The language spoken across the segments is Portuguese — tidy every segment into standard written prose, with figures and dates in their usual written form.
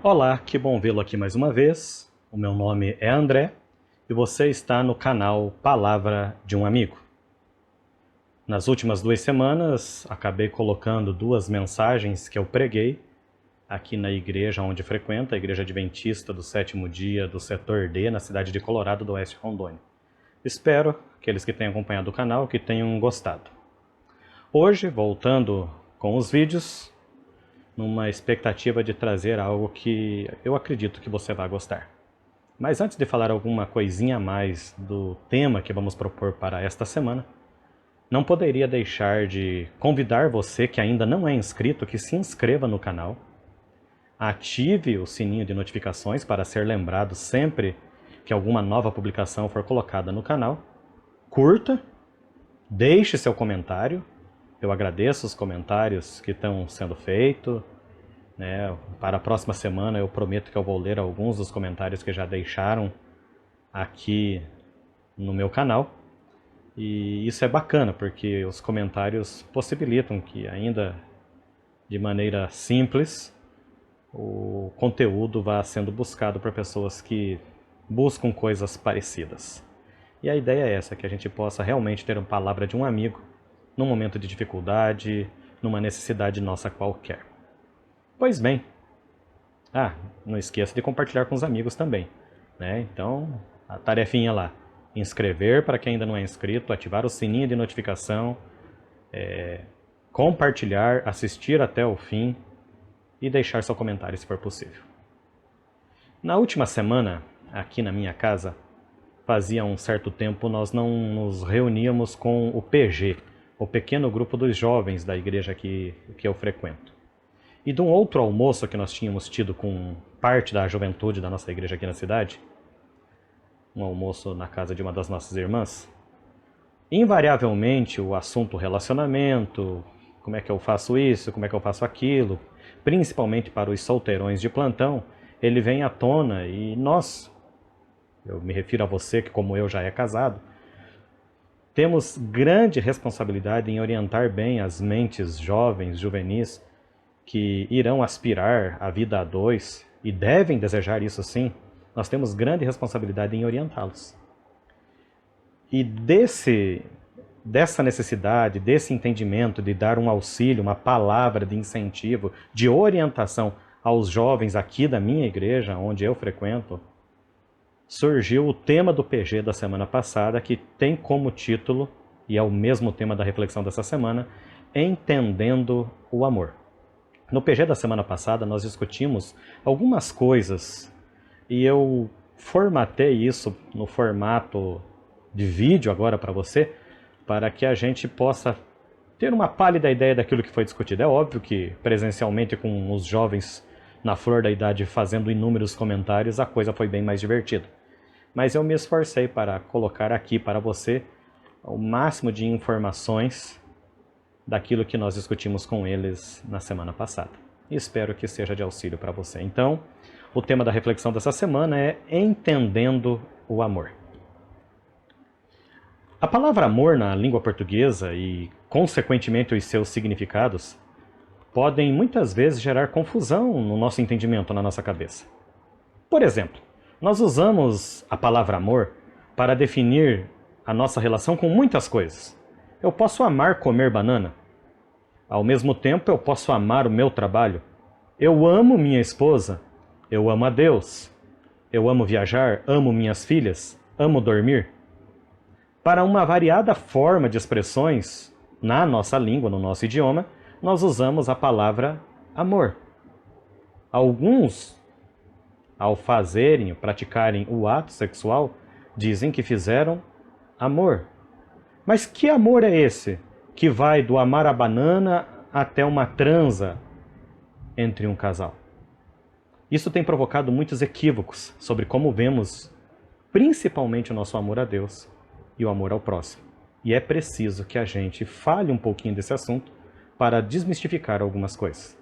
Olá, que bom vê-lo aqui mais uma vez. O meu nome é André e você está no canal Palavra de um Amigo. Nas últimas 2 semanas, acabei colocando 2 mensagens que eu preguei aqui na igreja onde frequento, a Igreja Adventista do Sétimo Dia do Setor D, na cidade de Colorado do Oeste, Rondônia. Espero, aqueles que tenham acompanhado o canal, que tenham gostado. Hoje, voltando com os vídeos, numa expectativa de trazer algo que eu acredito que você vai gostar. Mas antes de falar alguma coisinha a mais do tema que vamos propor para esta semana, não poderia deixar de convidar você que ainda não é inscrito que se inscreva no canal, ative o sininho de notificações para ser lembrado sempre que alguma nova publicação for colocada no canal, curta, deixe seu comentário. Eu agradeço os comentários que estão sendo feitos. Para a próxima semana eu prometo que eu vou ler alguns dos comentários que já deixaram aqui no meu canal. E isso é bacana, porque os comentários possibilitam que, ainda de maneira simples, o conteúdo vá sendo buscado por pessoas que buscam coisas parecidas. E a ideia é essa, que a gente possa realmente ter uma palavra de um amigo num momento de dificuldade, numa necessidade nossa qualquer. Pois bem, não esqueça de compartilhar com os amigos também, Então, a tarefinha lá, inscrever para quem ainda não é inscrito, ativar o sininho de notificação, compartilhar, assistir até o fim e deixar seu comentário se for possível. Na última semana, aqui na minha casa, fazia um certo tempo nós não nos reuníamos com o PG, o pequeno grupo dos jovens da igreja que eu frequento. E de um outro almoço que nós tínhamos tido com parte da juventude da nossa igreja aqui na cidade, um almoço na casa de uma das nossas irmãs, invariavelmente o assunto relacionamento, como é que eu faço isso, como é que eu faço aquilo, principalmente para os solteirões de plantão, ele vem à tona e nós, eu me refiro a você que como eu já é casado, temos grande responsabilidade em orientar bem as mentes jovens, juvenis, que irão aspirar à vida a dois e devem desejar isso sim. Nós temos grande responsabilidade em orientá-los. E dessa necessidade, desse entendimento de dar um auxílio, uma palavra de incentivo, de orientação aos jovens aqui da minha igreja, onde eu frequento, surgiu o tema do PG da semana passada, que tem como título, e é o mesmo tema da reflexão dessa semana, Entendendo o Amor. No PG da semana passada nós discutimos algumas coisas e eu formatei isso no formato de vídeo agora para você, para que a gente possa ter uma pálida ideia daquilo que foi discutido. É óbvio que presencialmente com os jovens na flor da idade fazendo inúmeros comentários, a coisa foi bem mais divertida. Mas eu me esforcei para colocar aqui para você o máximo de informações daquilo que nós discutimos com eles na semana passada. E espero que seja de auxílio para você. Então, o tema da reflexão dessa semana é Entendendo o Amor. A palavra amor na língua portuguesa e, consequentemente, os seus significados podem muitas vezes gerar confusão no nosso entendimento, na nossa cabeça. Por exemplo, nós usamos a palavra amor para definir a nossa relação com muitas coisas. Eu posso amar comer banana. Ao mesmo tempo, eu posso amar o meu trabalho. Eu amo minha esposa. Eu amo a Deus. Eu amo viajar, amo minhas filhas, amo dormir. Para uma variada forma de expressões, na nossa língua, no nosso idioma, nós usamos a palavra amor. Alguns, ao fazerem, praticarem o ato sexual, dizem que fizeram amor. Mas que amor é esse que vai do amar a banana até uma transa entre um casal? Isso tem provocado muitos equívocos sobre como vemos principalmente o nosso amor a Deus e o amor ao próximo. E é preciso que a gente fale um pouquinho desse assunto para desmistificar algumas coisas.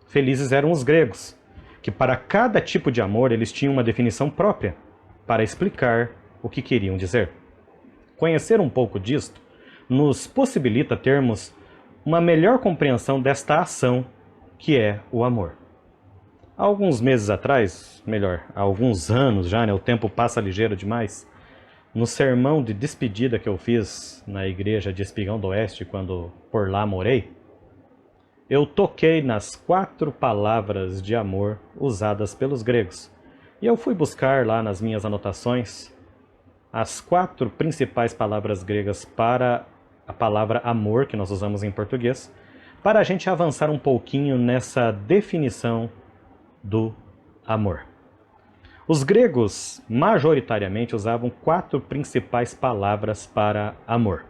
Felizes eram os gregos, que para cada tipo de amor eles tinham uma definição própria para explicar o que queriam dizer. Conhecer um pouco disto nos possibilita termos uma melhor compreensão desta ação que é o amor. Há alguns meses atrás, melhor, há alguns anos já, né? O tempo passa ligeiro demais. No sermão de despedida que eu fiz na igreja de Espigão do Oeste, quando por lá morei, eu toquei nas 4 palavras de amor usadas pelos gregos. E eu fui buscar lá nas minhas anotações as 4 principais palavras gregas para a palavra amor, que nós usamos em português, para a gente avançar um pouquinho nessa definição do amor. Os gregos majoritariamente usavam 4 principais palavras para amor.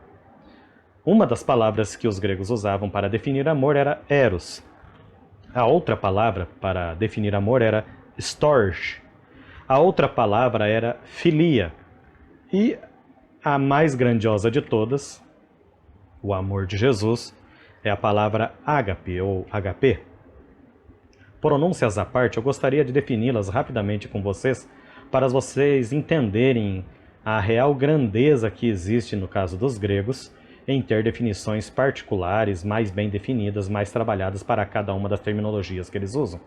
Uma das palavras que os gregos usavam para definir amor era eros. A outra palavra para definir amor era storge. A outra palavra era filia. E a mais grandiosa de todas, o amor de Jesus, é a palavra ágape ou HP. Pronúncias à parte, eu gostaria de defini-las rapidamente com vocês, para vocês entenderem a real grandeza que existe no caso dos gregos, em ter definições particulares, mais bem definidas, mais trabalhadas para cada uma das terminologias que eles usam.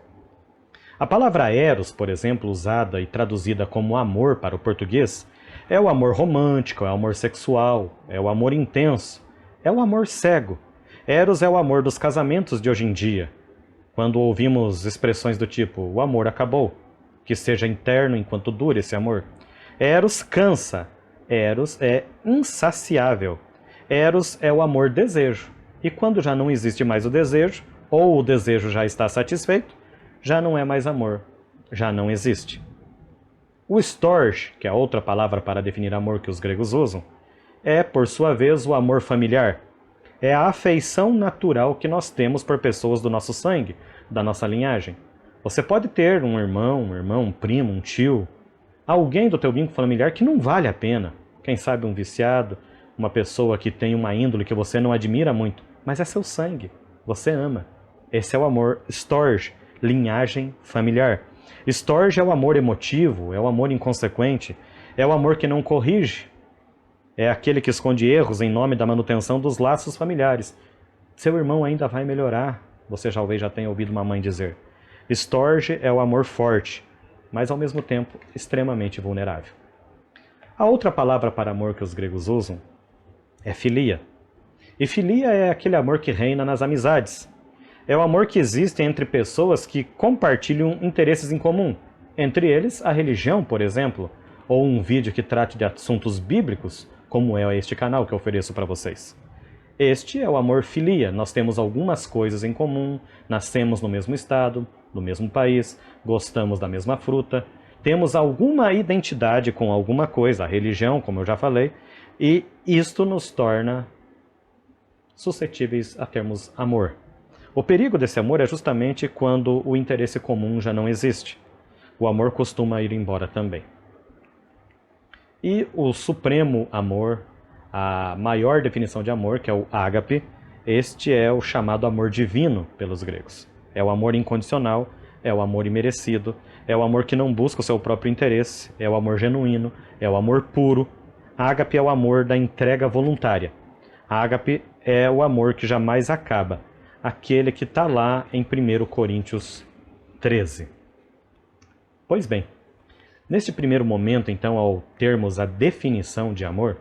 A palavra eros, por exemplo, usada e traduzida como amor para o português, é o amor romântico, é o amor sexual, é o amor intenso, é o amor cego. Eros é o amor dos casamentos de hoje em dia. Quando ouvimos expressões do tipo, o amor acabou, que seja interno enquanto dure esse amor. Eros cansa, Eros é insaciável. Eros é o amor desejo. E quando já não existe mais o desejo, ou o desejo já está satisfeito, já não é mais amor, já não existe. O storge, que é a outra palavra para definir amor que os gregos usam, é, por sua vez, o amor familiar. É a afeição natural que nós temos por pessoas do nosso sangue, da nossa linhagem. Você pode ter um irmão, um primo, um tio, alguém do teu vínculo familiar que não vale a pena. Quem sabe um viciado, uma pessoa que tem uma índole que você não admira muito, mas é seu sangue, você ama. Esse é o amor storge, linhagem familiar. Storge é o amor emotivo, é o amor inconsequente, é o amor que não corrige, é aquele que esconde erros em nome da manutenção dos laços familiares. Seu irmão ainda vai melhorar, você talvez já tenha ouvido uma mãe dizer. Storge é o amor forte, mas ao mesmo tempo extremamente vulnerável. A outra palavra para amor que os gregos usam é filia. E filia é aquele amor que reina nas amizades. É o amor que existe entre pessoas que compartilham interesses em comum. Entre eles, a religião, por exemplo, ou um vídeo que trate de assuntos bíblicos, como é este canal que eu ofereço para vocês. Este é o amor filia. Nós temos algumas coisas em comum, nascemos no mesmo estado, no mesmo país, gostamos da mesma fruta, temos alguma identidade com alguma coisa, a religião, como eu já falei, e isto nos torna suscetíveis a termos amor. O perigo desse amor é justamente quando o interesse comum já não existe. O amor costuma ir embora também. E o supremo amor, a maior definição de amor, que é o ágape, este é o chamado amor divino pelos gregos. É o amor incondicional, é o amor imerecido, é o amor que não busca o seu próprio interesse, é o amor genuíno, é o amor puro. Ágape é o amor da entrega voluntária. Ágape é o amor que jamais acaba, aquele que está lá em 1 Coríntios 13. Pois bem, neste primeiro momento, então, ao termos a definição de amor,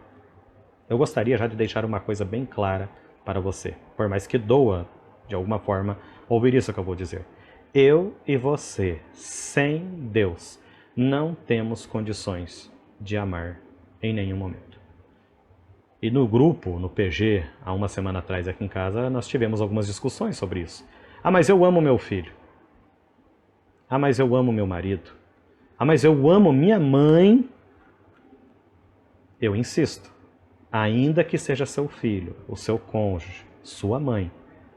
eu gostaria já de deixar uma coisa bem clara para você, por mais que doa, de alguma forma, ouvir isso que eu vou dizer. Eu e você, sem Deus, não temos condições de amar em nenhum momento. E no grupo, no PG, há uma semana atrás aqui em casa, nós tivemos algumas discussões sobre isso. Ah, mas eu amo meu filho. Ah, mas eu amo meu marido. Ah, mas eu amo minha mãe. Eu insisto, ainda que seja seu filho, o seu cônjuge, sua mãe,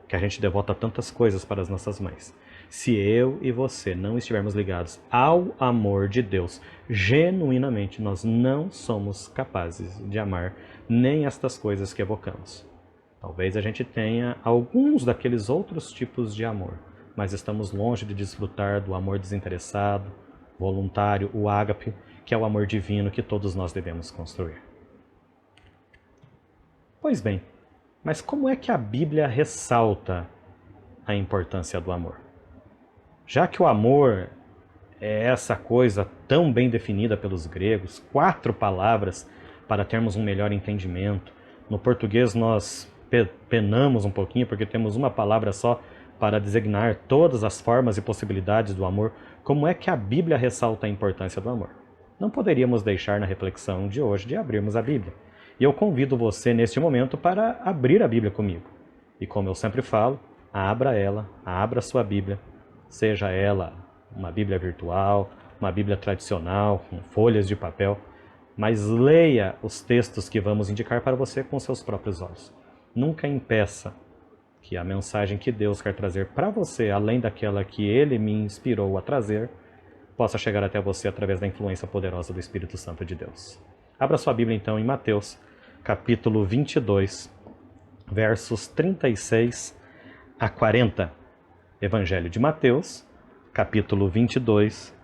que a gente devota tantas coisas para as nossas mães. Se eu e você não estivermos ligados ao amor de Deus, genuinamente, nós não somos capazes de amar nem estas coisas que evocamos. Talvez a gente tenha alguns daqueles outros tipos de amor, mas estamos longe de desfrutar do amor desinteressado, voluntário, o ágape, que é o amor divino que todos nós devemos construir. Pois bem, mas como é que a Bíblia ressalta a importância do amor? Já que o amor é essa coisa tão bem definida pelos gregos, 4 palavras para termos um melhor entendimento. No português nós penamos um pouquinho porque temos uma palavra só para designar todas as formas e possibilidades do amor. Como é que a Bíblia ressalta a importância do amor? Não poderíamos deixar na reflexão de hoje de abrirmos a Bíblia. E eu convido você neste momento para abrir a Bíblia comigo. E como eu sempre falo, abra ela, abra sua Bíblia, seja ela uma Bíblia virtual, uma Bíblia tradicional, com folhas de papel, mas leia os textos que vamos indicar para você com seus próprios olhos. Nunca impeça que a mensagem que Deus quer trazer para você, além daquela que Ele me inspirou a trazer, possa chegar até você através da influência poderosa do Espírito Santo de Deus. Abra sua Bíblia então em Mateus, capítulo 22, versos 36 a 40. Evangelho de Mateus, capítulo 22,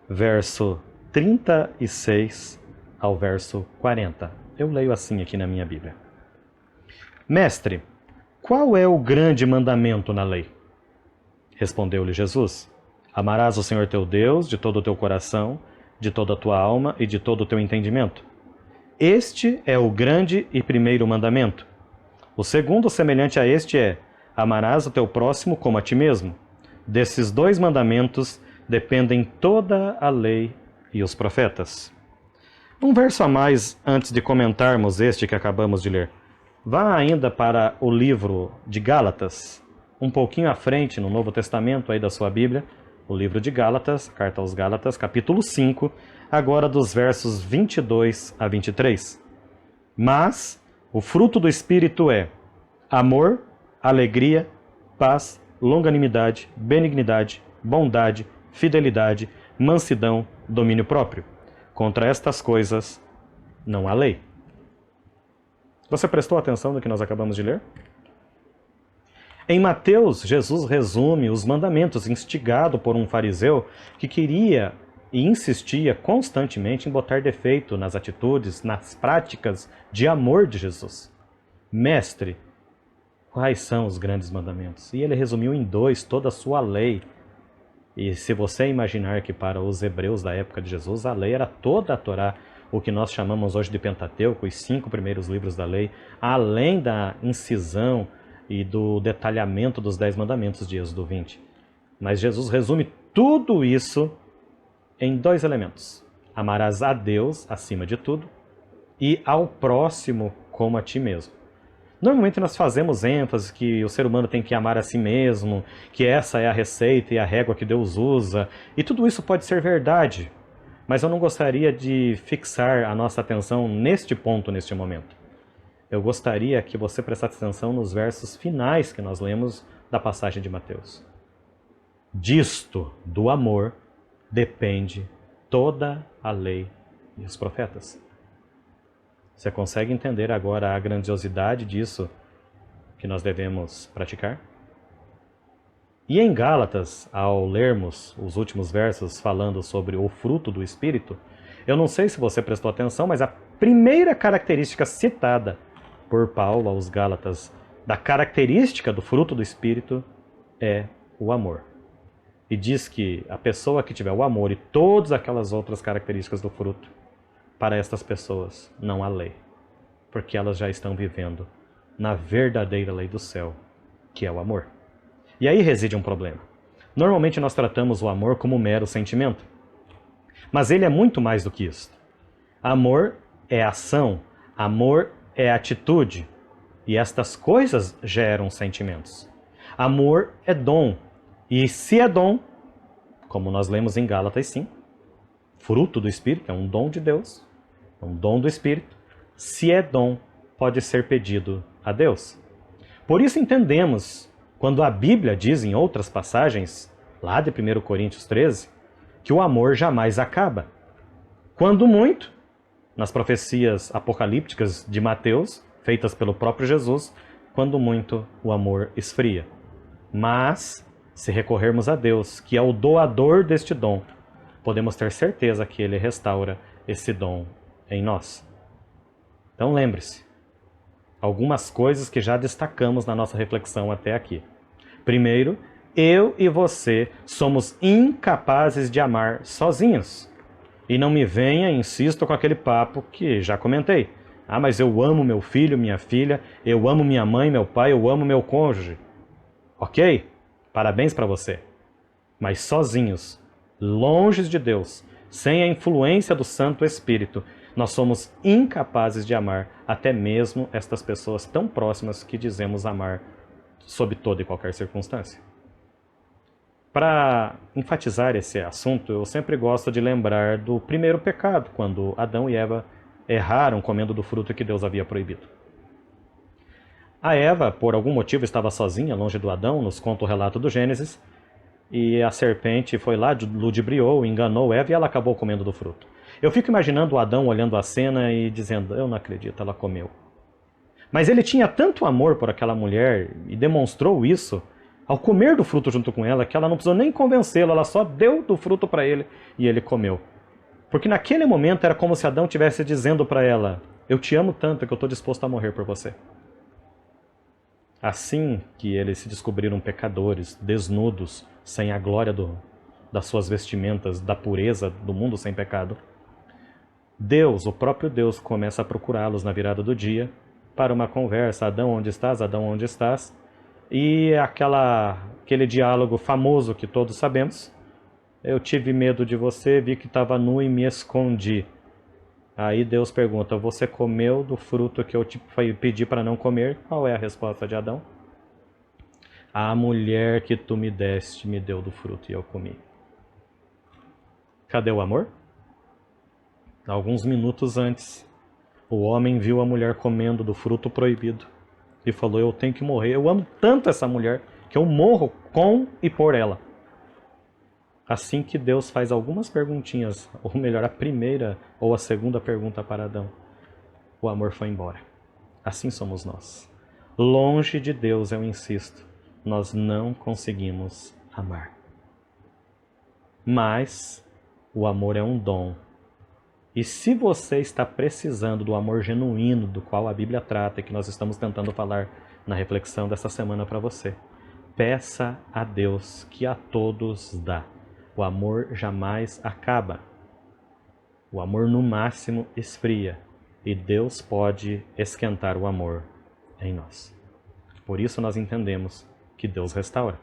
verso 36 ao verso 40. Eu leio assim aqui na minha Bíblia. Mestre, qual é o grande mandamento na lei? Respondeu-lhe Jesus. Amarás o Senhor teu Deus de todo o teu coração, de toda a tua alma e de todo o teu entendimento. Este é o grande e primeiro mandamento. O segundo, semelhante a este, é: amarás o teu próximo como a ti mesmo. Desses 2 mandamentos dependem toda a lei e os profetas. Um verso a mais antes de comentarmos este que acabamos de ler. Vá ainda para o livro de Gálatas, um pouquinho à frente no Novo Testamento aí da sua Bíblia, o livro de Gálatas, carta aos Gálatas, capítulo 5, agora dos versos 22 a 23. Mas o fruto do Espírito é amor, alegria, paz, longanimidade, benignidade, bondade, fidelidade, mansidão, domínio próprio. Contra estas coisas não há lei. Você prestou atenção no que nós acabamos de ler? Em Mateus, Jesus resume os mandamentos instigado por um fariseu que queria e insistia constantemente em botar defeito nas atitudes, nas práticas de amor de Jesus. Mestre, quais são os grandes mandamentos? E ele resumiu em 2 toda a sua lei. E se você imaginar que para os hebreus da época de Jesus, a lei era toda a Torá, o que nós chamamos hoje de Pentateuco, os 5 primeiros livros da lei, além da incisão e do detalhamento dos 10 mandamentos de Êxodo 20. Mas Jesus resume tudo isso em 2 elementos. Amarás a Deus acima de tudo e ao próximo como a ti mesmo. Normalmente nós fazemos ênfase que o ser humano tem que amar a si mesmo, que essa é a receita e a régua que Deus usa, e tudo isso pode ser verdade, mas eu não gostaria de fixar a nossa atenção neste ponto, neste momento. Eu gostaria que você prestasse atenção nos versos finais que nós lemos da passagem de Mateus. Disto, do amor, depende toda a lei e os profetas. Você consegue entender agora a grandiosidade disso que nós devemos praticar? E em Gálatas, ao lermos os últimos versos falando sobre o fruto do Espírito, eu não sei se você prestou atenção, mas a primeira característica citada por Paulo aos Gálatas da característica do fruto do Espírito é o amor. E diz que a pessoa que tiver o amor e todas aquelas outras características do fruto, para estas pessoas não há lei, porque elas já estão vivendo na verdadeira lei do céu, que é o amor. E aí reside um problema. Normalmente nós tratamos o amor como um mero sentimento, mas ele é muito mais do que isso. Amor é ação, amor é atitude, e estas coisas geram sentimentos. Amor é dom, e se é dom, como nós lemos em Gálatas 5, fruto do Espírito, é um dom de Deus, é um dom do Espírito. Se é dom, pode ser pedido a Deus. Por isso entendemos, quando a Bíblia diz em outras passagens, lá de 1 Coríntios 13, que o amor jamais acaba. Quando muito, nas profecias apocalípticas de Mateus, feitas pelo próprio Jesus, quando muito o amor esfria. Mas, se recorrermos a Deus, que é o doador deste dom, podemos ter certeza que Ele restaura esse dom em nós. Então lembre-se, algumas coisas que já destacamos na nossa reflexão até aqui. Primeiro, Eu e você somos incapazes de amar sozinhos. E não me venha, insisto, com aquele papo que já comentei. Ah, mas eu amo meu filho, minha filha, eu amo minha mãe, meu pai, eu amo meu cônjuge. Ok? Parabéns para você. Mas sozinhos, longe de Deus, sem a influência do Santo Espírito, nós somos incapazes de amar até mesmo estas pessoas tão próximas que dizemos amar sob toda e qualquer circunstância. Para enfatizar esse assunto, eu sempre gosto de lembrar do primeiro pecado, quando Adão e Eva erraram comendo do fruto que Deus havia proibido. A Eva, por algum motivo, estava sozinha, longe do Adão, nos conta o relato do Gênesis, e a serpente foi lá, ludibriou, enganou Eva e ela acabou comendo do fruto. Eu fico imaginando o Adão olhando a cena e dizendo, eu não acredito, ela comeu. Mas ele tinha tanto amor por aquela mulher e demonstrou isso ao comer do fruto junto com ela, que ela não precisou nem convencê-lo, ela só deu do fruto para ele e ele comeu. Porque naquele momento era como se Adão estivesse dizendo para ela, eu te amo tanto que eu estou disposto a morrer por você. Assim que eles se descobriram pecadores, desnudos, sem a glória das suas vestimentas, da pureza do mundo sem pecado, Deus, o próprio Deus, começa a procurá-los na virada do dia para uma conversa. Adão, onde estás? Adão, onde estás? E aquele diálogo famoso que todos sabemos. Eu tive medo de você, vi que estava nu e me escondi. Aí Deus pergunta, você comeu do fruto que eu te pedi para não comer? Qual é a resposta de Adão? A mulher que tu me deste me deu do fruto e eu comi. Cadê o amor? Alguns minutos antes, o homem viu a mulher comendo do fruto proibido e falou, eu tenho que morrer. Eu amo tanto essa mulher que eu morro com e por ela. Assim que Deus faz algumas perguntinhas, ou melhor, a primeira ou a segunda pergunta para Adão, o amor foi embora. Assim somos nós. Longe de Deus, eu insisto, nós não conseguimos amar. Mas o amor é um dom. E se você está precisando do amor genuíno do qual a Bíblia trata e que nós estamos tentando falar na reflexão dessa semana para você, peça a Deus que a todos dá. O amor jamais acaba. O amor no máximo esfria. E Deus pode esquentar o amor em nós. Por isso nós entendemos que Deus restaura.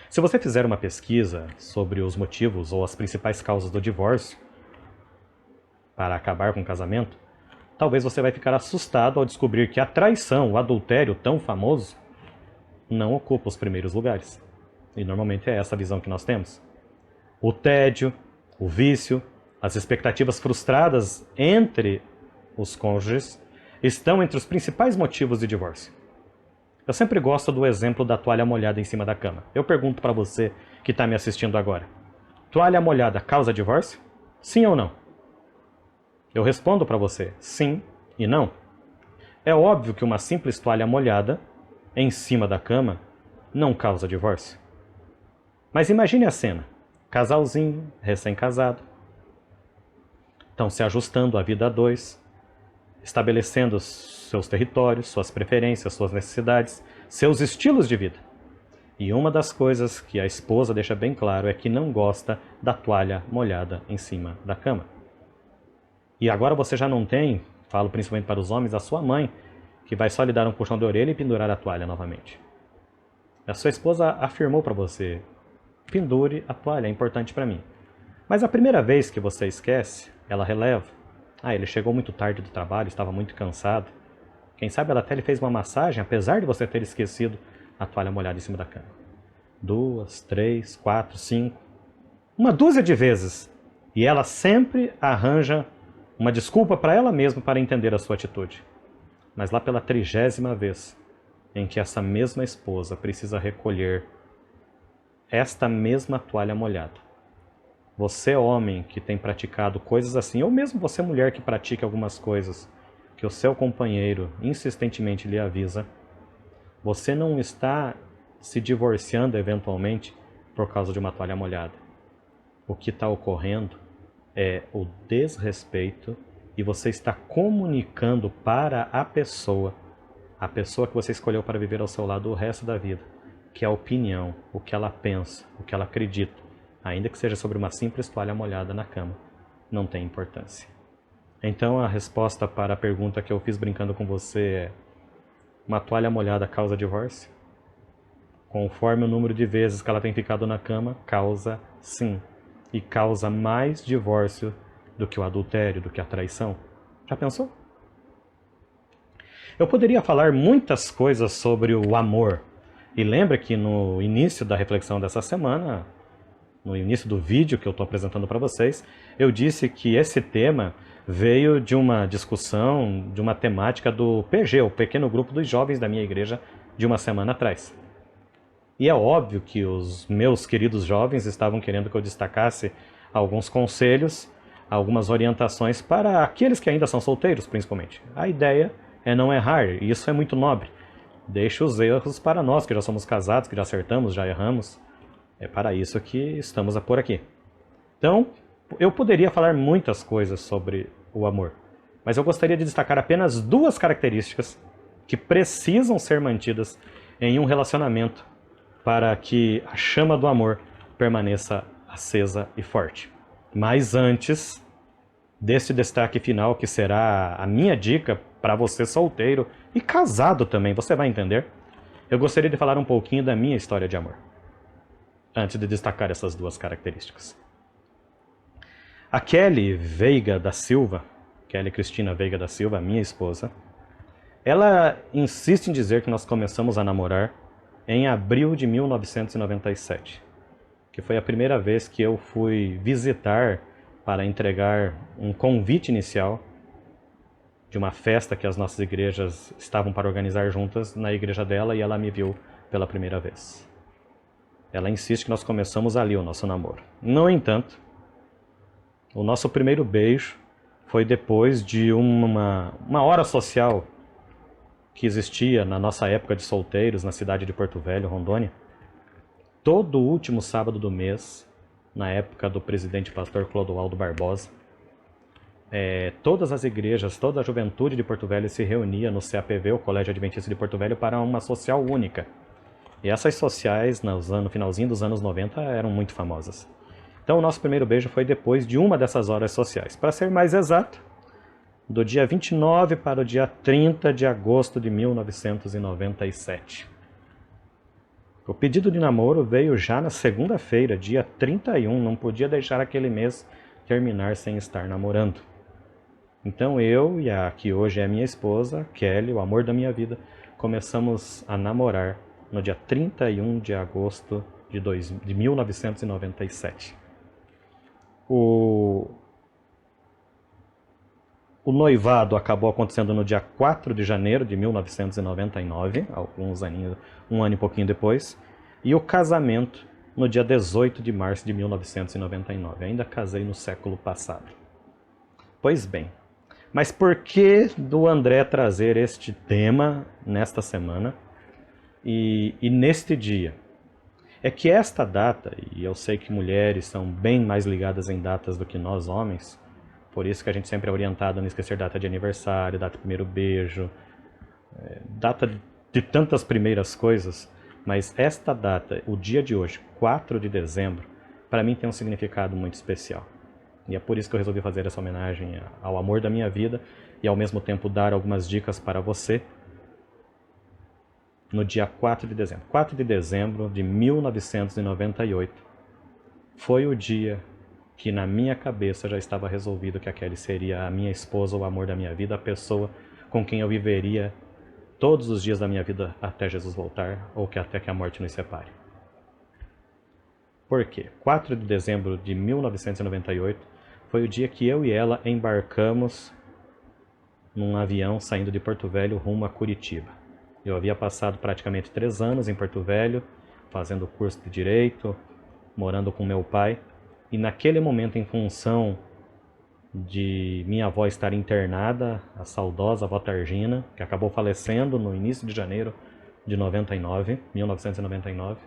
Se você fizer uma pesquisa sobre os motivos ou as principais causas do divórcio para acabar com o casamento, talvez você vai ficar assustado ao descobrir que a traição, o adultério tão famoso, não ocupa os primeiros lugares. E normalmente é essa a visão que nós temos. O tédio, o vício, as expectativas frustradas entre os cônjuges estão entre os principais motivos de divórcio. Eu sempre gosto do exemplo da toalha molhada em cima da cama. Eu pergunto para você que está me assistindo agora. Toalha molhada causa divórcio? Sim ou não? Eu respondo para você, sim e não. É óbvio que uma simples toalha molhada em cima da cama não causa divórcio. Mas imagine a cena. Casalzinho, recém-casado. Estão se ajustando à vida a dois, estabelecendo seus territórios, suas preferências, suas necessidades, seus estilos de vida. E uma das coisas que a esposa deixa bem claro é que não gosta da toalha molhada em cima da cama. E agora você já não tem, falo principalmente para os homens, a sua mãe, que vai só lhe dar um puxão de orelha e pendurar a toalha novamente. A sua esposa afirmou para você, pendure a toalha, é importante para mim. Mas a primeira vez que você esquece, ela releva. Ah, ele chegou muito tarde do trabalho, estava muito cansado. Quem sabe ela até lhe fez uma massagem, apesar de você ter esquecido a toalha molhada em cima da cama. 2, 3, 4, 5. Uma dúzia de vezes. E ela sempre arranja uma desculpa para ela mesma para entender a sua atitude. Mas lá pela 30ª vez, em que essa mesma esposa precisa recolher esta mesma toalha molhada. Você, homem, que tem praticado coisas assim, ou mesmo você, mulher, que pratica algumas coisas que o seu companheiro insistentemente lhe avisa, você não está se divorciando eventualmente por causa de uma toalha molhada. O que está ocorrendo é o desrespeito e você está comunicando para a pessoa que você escolheu para viver ao seu lado o resto da vida, que é a opinião, o que ela pensa, o que ela acredita, ainda que seja sobre uma simples toalha molhada na cama, não tem importância. Então a resposta para a pergunta que eu fiz brincando com você é: uma toalha molhada causa divórcio? Conforme o número de vezes que ela tem ficado na cama, causa sim. E causa mais divórcio do que o adultério, do que a traição. Já pensou? Eu poderia falar muitas coisas sobre o amor. E lembra que no início da reflexão dessa semana, no início do vídeo que eu estou apresentando para vocês, eu disse que esse tema veio de uma discussão, de uma temática do PG, o pequeno grupo dos jovens da minha igreja, de uma semana atrás. E é óbvio que os meus queridos jovens estavam querendo que eu destacasse alguns conselhos, algumas orientações para aqueles que ainda são solteiros, principalmente. A ideia é não errar, e isso é muito nobre. Deixa os erros para nós, que já somos casados, que já acertamos, já erramos. É para isso que estamos por aqui. Então, eu poderia falar muitas coisas sobre o amor, mas eu gostaria de destacar apenas duas características que precisam ser mantidas em um relacionamento para que a chama do amor permaneça acesa e forte. Mas antes desse destaque final, que será a minha dica para você solteiro e casado também, você vai entender, eu gostaria de falar um pouquinho da minha história de amor, antes de destacar essas duas características. A Kelly Veiga da Silva, Kelly Cristina Veiga da Silva, minha esposa, ela insiste em dizer que nós começamos a namorar em abril de 1997, que foi a primeira vez que eu fui visitar para entregar um convite inicial de uma festa que as nossas igrejas estavam para organizar juntas na igreja dela, e ela me viu pela primeira vez. Ela insiste que nós começamos ali o nosso namoro. No entanto, o nosso primeiro beijo foi depois de uma hora social que existia na nossa época de solteiros, na cidade de Porto Velho, Rondônia. Todo último sábado do mês, na época do presidente pastor Clodoaldo Barbosa, todas as igrejas, toda a juventude de Porto Velho se reunia no CAPV, o Colégio Adventista de Porto Velho, para uma social única. E essas sociais, no finalzinho dos anos 90, eram muito famosas. Então o nosso primeiro beijo foi depois de uma dessas horas sociais. Para ser mais exato, do dia 29 para o dia 30 de agosto de 1997. O pedido de namoro veio já na segunda-feira, dia 31, não podia deixar aquele mês terminar sem estar namorando. Então eu e a que hoje é minha esposa, Kelly, o amor da minha vida, começamos a namorar no dia 31 de agosto de 1997. O noivado acabou acontecendo no dia 4 de janeiro de 1999, um ano e pouquinho depois, e o casamento no dia 18 de março de 1999. Ainda casei no século passado. Pois bem, mas por que do André trazer este tema nesta semana e neste dia? É que esta data, e eu sei que mulheres são bem mais ligadas em datas do que nós homens, por isso que a gente sempre é orientado a não esquecer data de aniversário, data do primeiro beijo, data de tantas primeiras coisas, mas esta data, o dia de hoje, 4 de dezembro, para mim tem um significado muito especial. E é por isso que eu resolvi fazer essa homenagem ao amor da minha vida e ao mesmo tempo dar algumas dicas para você no dia 4 de dezembro. 4 de dezembro de 1998 foi o dia que na minha cabeça já estava resolvido que a Kelly seria a minha esposa, o amor da minha vida, a pessoa com quem eu viveria todos os dias da minha vida até Jesus voltar, ou até que a morte nos separe. Por quê? 4 de dezembro de 1998 foi o dia que eu e ela embarcamos num avião saindo de Porto Velho rumo a Curitiba. Eu havia passado praticamente 3 anos em Porto Velho, fazendo curso de Direito, morando com meu pai, e naquele momento, em função de minha avó estar internada, a saudosa avó Targina, que acabou falecendo no início de janeiro de 1999,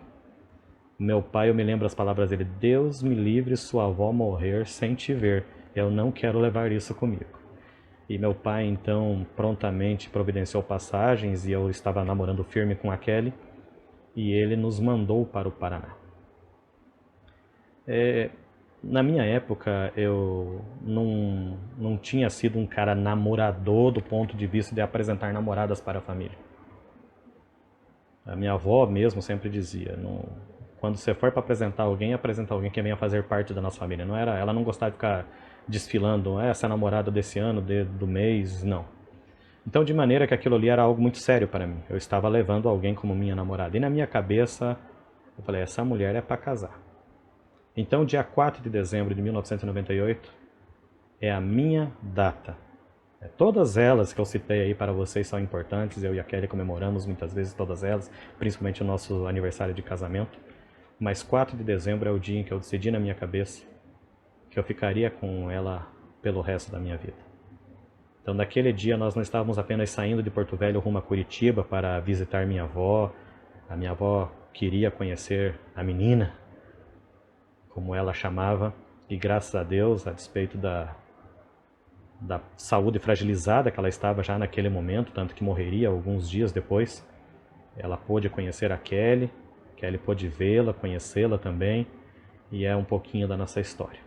meu pai, eu me lembro as palavras dele: Deus me livre sua avó morrer sem te ver, eu não quero levar isso comigo. E meu pai então prontamente providenciou passagens, e eu estava namorando firme com a Kelly, e ele nos mandou para o Paraná. Na minha época, eu não tinha sido um cara namorador do ponto de vista de apresentar namoradas para a família. A minha avó mesmo sempre dizia, quando você for para apresentar alguém, apresenta alguém que venha fazer parte da nossa família. Ela não gostava de ficar desfilando, essa é a namorada desse ano, do mês, não. Então, de maneira que aquilo ali era algo muito sério para mim. Eu estava levando alguém como minha namorada. E na minha cabeça, eu falei, essa mulher é para casar. Então, dia 4 de dezembro de 1998 é a minha data. Todas elas que eu citei aí para vocês são importantes. Eu e a Kelly comemoramos muitas vezes todas elas, principalmente o nosso aniversário de casamento. Mas 4 de dezembro é o dia em que eu decidi na minha cabeça que eu ficaria com ela pelo resto da minha vida. Então, naquele dia, nós não estávamos apenas saindo de Porto Velho rumo a Curitiba para visitar minha avó. A minha avó queria conhecer a menina, como ela chamava, e graças a Deus, a despeito da saúde fragilizada que ela estava já naquele momento, tanto que morreria alguns dias depois, ela pôde conhecer a Kelly pôde vê-la, conhecê-la também, e é um pouquinho da nossa história.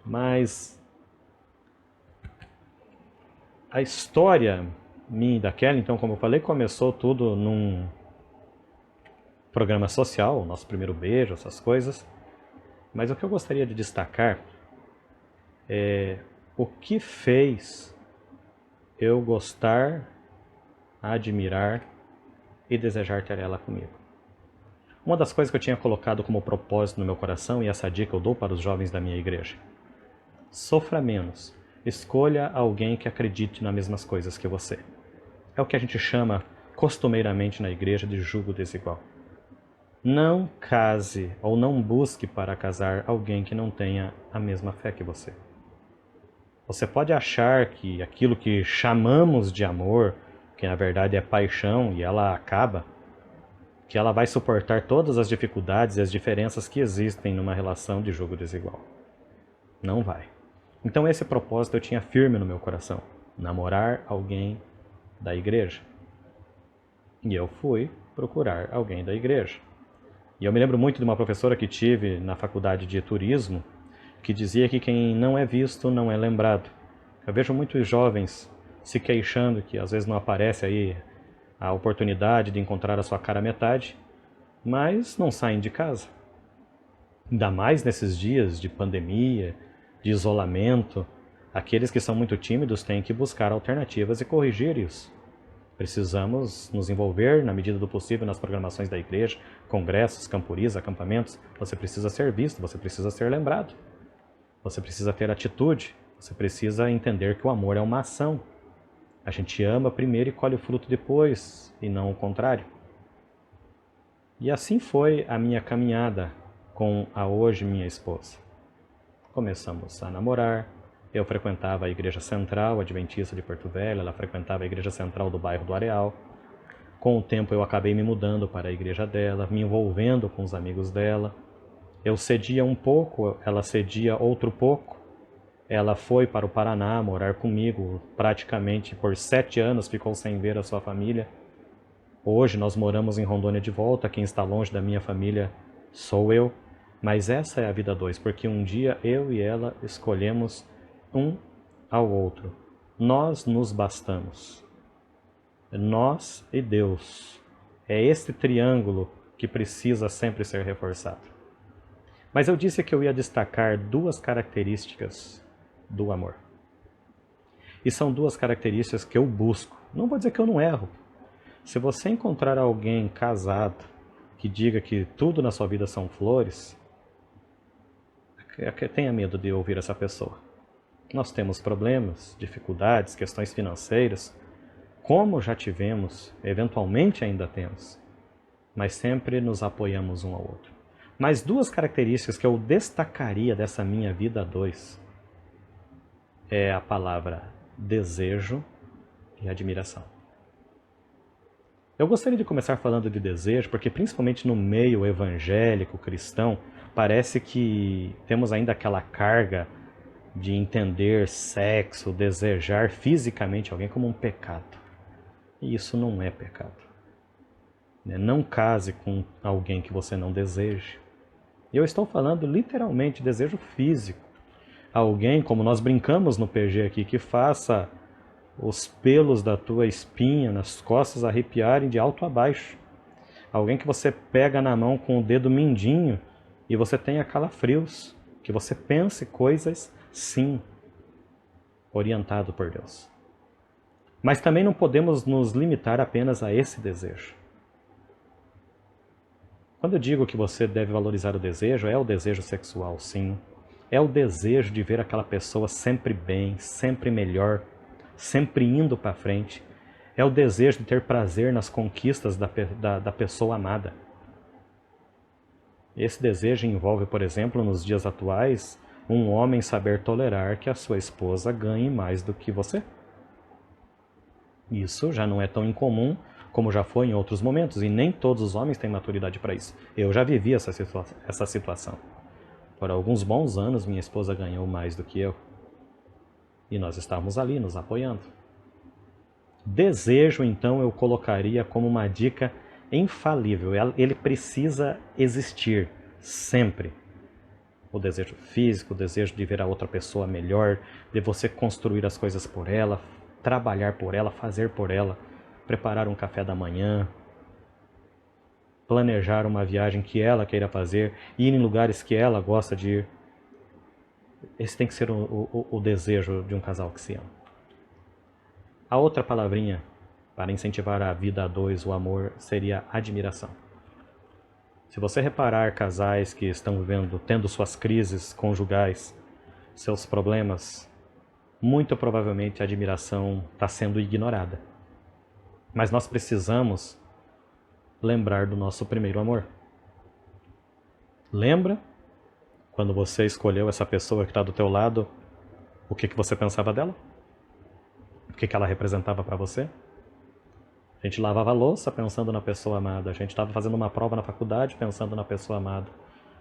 Mas a história minha e da Kelly, então, como eu falei, começou tudo num programa social, o nosso primeiro beijo, essas coisas. Mas o que eu gostaria de destacar é o que fez eu gostar, admirar e desejar ter ela comigo. Uma das coisas que eu tinha colocado como propósito no meu coração, e essa dica eu dou para os jovens da minha igreja: sofra menos. Escolha alguém que acredite nas mesmas coisas que você. É o que a gente chama costumeiramente na igreja de jugo desigual. Não case ou não busque para casar alguém que não tenha a mesma fé que você. Você pode achar que aquilo que chamamos de amor, que na verdade é paixão e ela acaba, que ela vai suportar todas as dificuldades e as diferenças que existem numa relação de jugo desigual. Não vai. Então esse propósito eu tinha firme no meu coração: namorar alguém da igreja. E eu fui procurar alguém da igreja. E eu me lembro muito de uma professora que tive na faculdade de turismo, que dizia que quem não é visto não é lembrado. Eu vejo muitos jovens se queixando que às vezes não aparece aí a oportunidade de encontrar a sua cara metade, mas não saem de casa. Ainda mais nesses dias de pandemia, de isolamento, aqueles que são muito tímidos têm que buscar alternativas e corrigir isso. Precisamos nos envolver, na medida do possível, nas programações da igreja, congressos, camporis, acampamentos. Você precisa ser visto, você precisa ser lembrado. Você precisa ter atitude, você precisa entender que o amor é uma ação. A gente ama primeiro e colhe o fruto depois, e não o contrário. E assim foi a minha caminhada com a hoje minha esposa. Começamos a namorar, eu frequentava a igreja central adventista de Porto Velho, ela frequentava a igreja central do bairro do Areal. Com o tempo eu acabei me mudando para a igreja dela, me envolvendo com os amigos dela. Eu cedia um pouco, ela cedia outro pouco. Ela foi para o Paraná morar comigo, praticamente por 7 anos ficou sem ver a sua família. Hoje nós moramos em Rondônia de volta, quem está longe da minha família sou eu. Mas essa é a vida a dois, porque um dia eu e ela escolhemos um ao outro. Nós nos bastamos. Nós e Deus. É este triângulo que precisa sempre ser reforçado. Mas eu disse que eu ia destacar 2 características do amor. E são 2 características que eu busco. Não vou dizer que eu não erro. Se você encontrar alguém casado que diga que tudo na sua vida são flores, tenha medo de ouvir essa pessoa. Nós temos problemas, dificuldades, questões financeiras, como já tivemos, eventualmente ainda temos, mas sempre nos apoiamos um ao outro. Mas 2 características que eu destacaria dessa minha vida a 2 é a palavra desejo e admiração. Eu gostaria de começar falando de desejo, porque principalmente no meio evangélico, cristão, parece que temos ainda aquela carga de entender sexo, desejar fisicamente alguém como um pecado. E isso não é pecado. né? Não case com alguém que você não deseje. Eu estou falando literalmente desejo físico. Alguém, como nós brincamos no PG aqui, que faça os pelos da tua espinha nas costas arrepiarem de alto a baixo. Alguém que você pega na mão com o dedo mindinho e você tenha calafrios. Que você pense coisas, sim, orientado por Deus. Mas também não podemos nos limitar apenas a esse desejo. Quando eu digo que você deve valorizar o desejo, é o desejo sexual, sim. É o desejo de ver aquela pessoa sempre bem, sempre melhor, sempre indo para frente. É o desejo de ter prazer nas conquistas da pessoa amada. Esse desejo envolve, por exemplo, nos dias atuais, um homem saber tolerar que a sua esposa ganhe mais do que você. Isso já não é tão incomum como já foi em outros momentos, e nem todos os homens têm maturidade para isso. Eu já vivi essa situação. Por alguns bons anos, minha esposa ganhou mais do que eu. E nós estávamos ali, nos apoiando. Desejo, então, eu colocaria como uma dica infalível. Ele precisa existir, sempre. O desejo físico, o desejo de ver a outra pessoa melhor, de você construir as coisas por ela, trabalhar por ela, fazer por ela, preparar um café da manhã, planejar uma viagem que ela queira fazer, ir em lugares que ela gosta de ir. Esse tem que ser o desejo de um casal que se ama. A outra palavrinha para incentivar a vida a dois, o amor, seria admiração. Se você reparar casais que estão vivendo, tendo suas crises conjugais, seus problemas, muito provavelmente a admiração está sendo ignorada. Mas nós precisamos lembrar do nosso primeiro amor. Lembra quando você escolheu essa pessoa que está do teu lado, o que você pensava dela? O que ela representava para você? A gente lavava a louça pensando na pessoa amada. A gente estava fazendo uma prova na faculdade pensando na pessoa amada.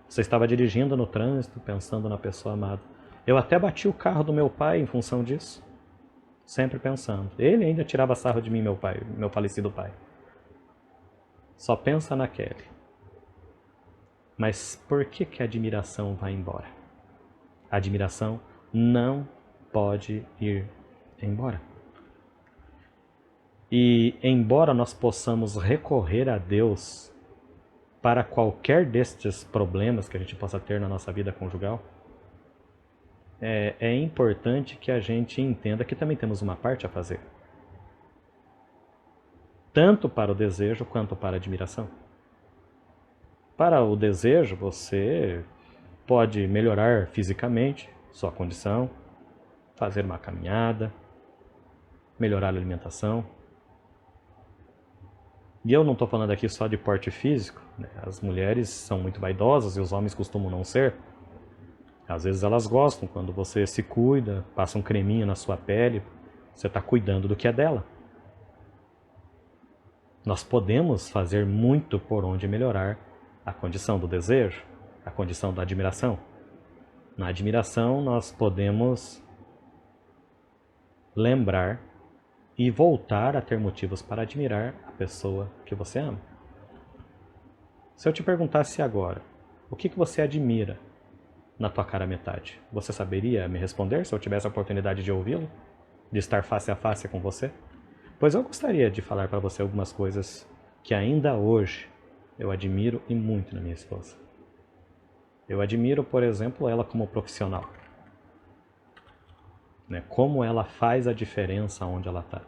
Você estava dirigindo no trânsito pensando na pessoa amada. Eu até bati o carro do meu pai em função disso. Sempre pensando. Ele ainda tirava sarro de mim, meu pai, meu falecido pai. Só pensa na Kelly. Mas por que a admiração vai embora? A admiração não pode ir embora. E embora nós possamos recorrer a Deus para qualquer destes problemas que a gente possa ter na nossa vida conjugal, é importante que a gente entenda que também temos uma parte a fazer. Tanto para o desejo quanto para a admiração. Para o desejo, você pode melhorar fisicamente sua condição, fazer uma caminhada, melhorar a alimentação. E eu não estou falando aqui só de porte físico, né? As mulheres são muito vaidosas e os homens costumam não ser. Às vezes elas gostam quando você se cuida, passa um creminho na sua pele, você está cuidando do que é dela. Nós podemos fazer muito por onde melhorar a condição do desejo, a condição da admiração. Na admiração nós podemos lembrar e voltar a ter motivos para admirar a pessoa que você ama. Se eu te perguntasse agora, o que você admira na tua cara metade? Você saberia me responder se eu tivesse a oportunidade de ouvi-lo? De estar face a face com você? Pois eu gostaria de falar para você algumas coisas que ainda hoje eu admiro e muito na minha esposa. Eu admiro, por exemplo, ela como profissional. Como ela faz a diferença onde ela está.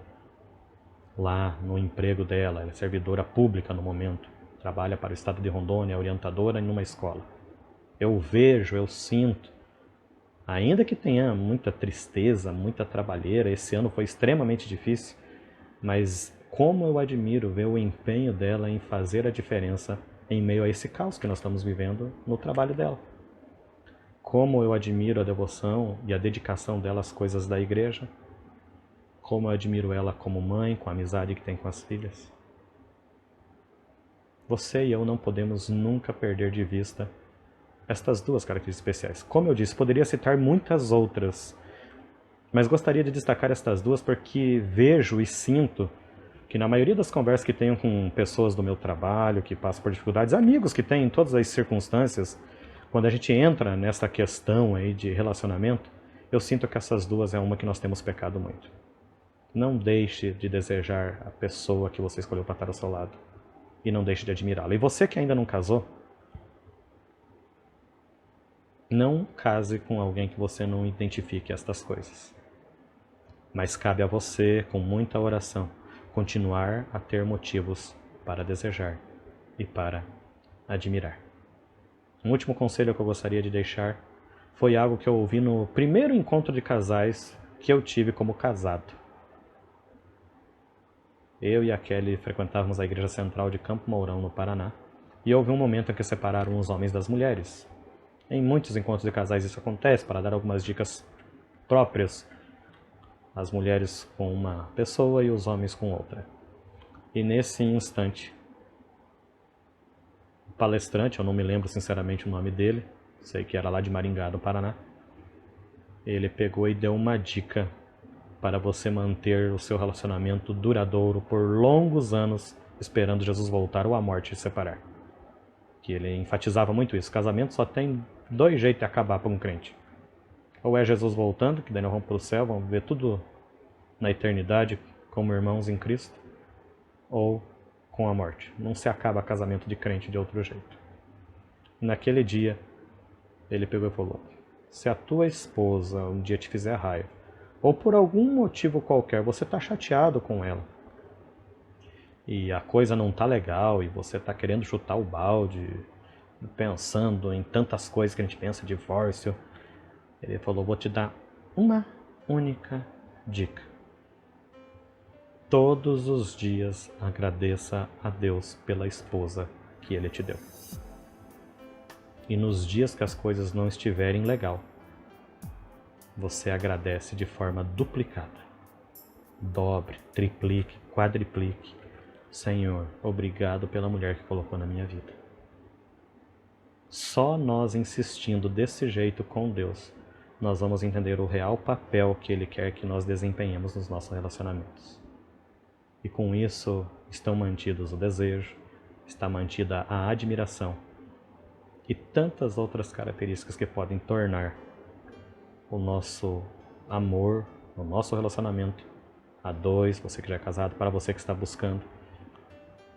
Lá no emprego dela, ela é servidora pública no momento. Trabalha para o estado de Rondônia, é orientadora em uma escola. Eu vejo, eu sinto, ainda que tenha muita tristeza, muita trabalheira, esse ano foi extremamente difícil, mas como eu admiro ver o empenho dela em fazer a diferença em meio a esse caos que nós estamos vivendo no trabalho dela. Como eu admiro a devoção e a dedicação dela às coisas da igreja. Como eu admiro ela como mãe, com a amizade que tem com as filhas. Você e eu não podemos nunca perder de vista estas duas características especiais. Como eu disse, poderia citar muitas outras, mas gostaria de destacar estas duas porque vejo e sinto que na maioria das conversas que tenho com pessoas do meu trabalho, que passam por dificuldades, amigos que têm em todas as circunstâncias, quando a gente entra nessa questão aí de relacionamento, eu sinto que essas duas é uma que nós temos pecado muito. Não deixe de desejar a pessoa que você escolheu para estar ao seu lado. E não deixe de admirá-la. E você que ainda não casou, não case com alguém que você não identifique estas coisas. Mas cabe a você, com muita oração, continuar a ter motivos para desejar e para admirar. Um último conselho que eu gostaria de deixar foi algo que eu ouvi no primeiro encontro de casais que eu tive como casado. Eu e a Kelly frequentávamos a Igreja Central de Campo Mourão, no Paraná, e houve um momento em que separaram os homens das mulheres. Em muitos encontros de casais isso acontece, para dar algumas dicas próprias, as mulheres com uma pessoa e os homens com outra. E nesse instante, o palestrante, eu não me lembro sinceramente o nome dele, sei que era lá de Maringá, no Paraná, ele pegou e deu uma dica para você manter o seu relacionamento duradouro por longos anos, esperando Jesus voltar ou a morte te separar. Que ele enfatizava muito isso. Casamento só tem dois jeitos de acabar para um crente. Ou é Jesus voltando, que daí nós vamos para o céu, vamos ver tudo na eternidade como irmãos em Cristo, ou com a morte. Não se acaba casamento de crente de outro jeito. Naquele dia, ele pegou e falou: se a tua esposa um dia te fizer raiva, ou por algum motivo qualquer você está chateado com ela, e a coisa não tá legal, e você está querendo chutar o balde, pensando em tantas coisas que a gente pensa, divórcio, ele falou: vou te dar uma única dica. Todos os dias agradeça a Deus pela esposa que Ele te deu. E nos dias que as coisas não estiverem legal, você agradece de forma duplicada. Dobre, triplique, quadriplique. Senhor, obrigado pela mulher que colocou na minha vida. Só nós insistindo desse jeito com Deus, nós vamos entender o real papel que Ele quer que nós desempenhemos nos nossos relacionamentos. E com isso estão mantidos o desejo, está mantida a admiração e tantas outras características que podem tornar o nosso amor, o nosso relacionamento a dois, você que já é casado, para você que está buscando,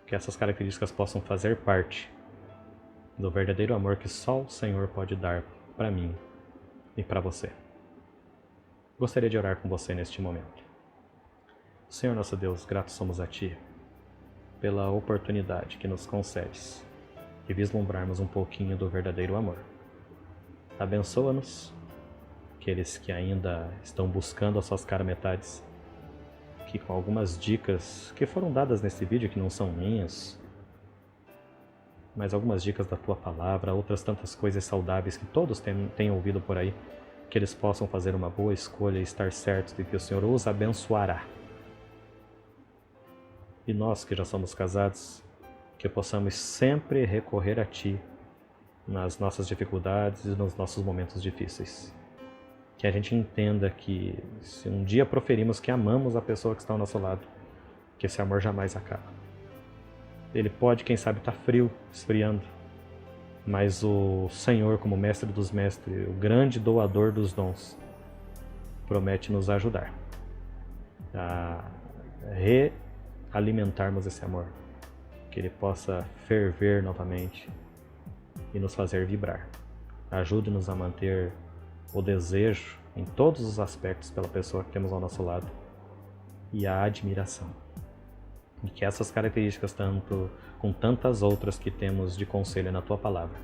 que essas características possam fazer parte do verdadeiro amor que só o Senhor pode dar para mim e para você. Gostaria de orar com você neste momento. Senhor nosso Deus, gratos somos a Ti pela oportunidade que nos concedes de vislumbrarmos um pouquinho do verdadeiro amor. Abençoa-nos, aqueles que ainda estão buscando as suas caras-metades, que com algumas dicas que foram dadas nesse vídeo, que não são minhas, mas algumas dicas da Tua Palavra, outras tantas coisas saudáveis que todos têm ouvido por aí, que eles possam fazer uma boa escolha e estar certos de que o Senhor os abençoará. E nós que já somos casados, que possamos sempre recorrer a Ti nas nossas dificuldades e nos nossos momentos difíceis. Que a gente entenda que se um dia proferimos que amamos a pessoa que está ao nosso lado, que esse amor jamais acaba. Ele pode, quem sabe, estar frio, esfriando, mas o Senhor, como mestre dos mestres, o grande doador dos dons, promete nos ajudar a realimentarmos esse amor, que ele possa ferver novamente e nos fazer vibrar. Ajude-nos a manter o desejo em todos os aspectos pela pessoa que temos ao nosso lado e a admiração. E que essas características, tanto com tantas outras que temos de conselho na Tua Palavra,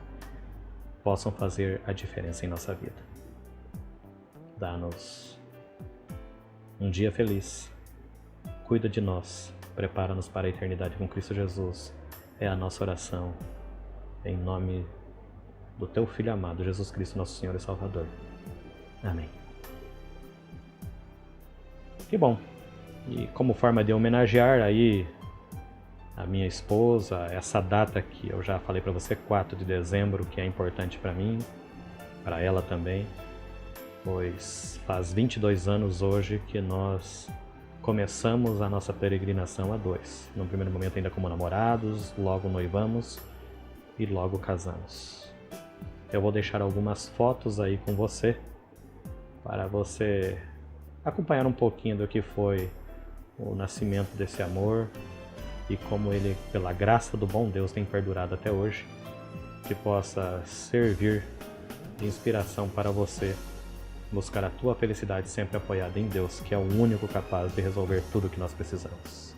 possam fazer a diferença em nossa vida. Dá-nos um dia feliz, cuida de nós, prepara-nos para a eternidade com Cristo Jesus. É a nossa oração, em nome do Teu Filho amado, Jesus Cristo, nosso Senhor e Salvador. Amém. Que bom. E como forma de homenagear aí a minha esposa, essa data que eu já falei para você, 4 de dezembro, que é importante para mim, para ela também, pois faz 22 anos hoje que nós começamos a nossa peregrinação a dois. No primeiro momento ainda como namorados, logo noivamos e logo casamos. Eu vou deixar algumas fotos aí com você, para você acompanhar um pouquinho do que foi o nascimento desse amor e como ele, pela graça do bom Deus, tem perdurado até hoje, que possa servir de inspiração para você buscar a tua felicidade sempre apoiada em Deus, que é o único capaz de resolver tudo o que nós precisamos.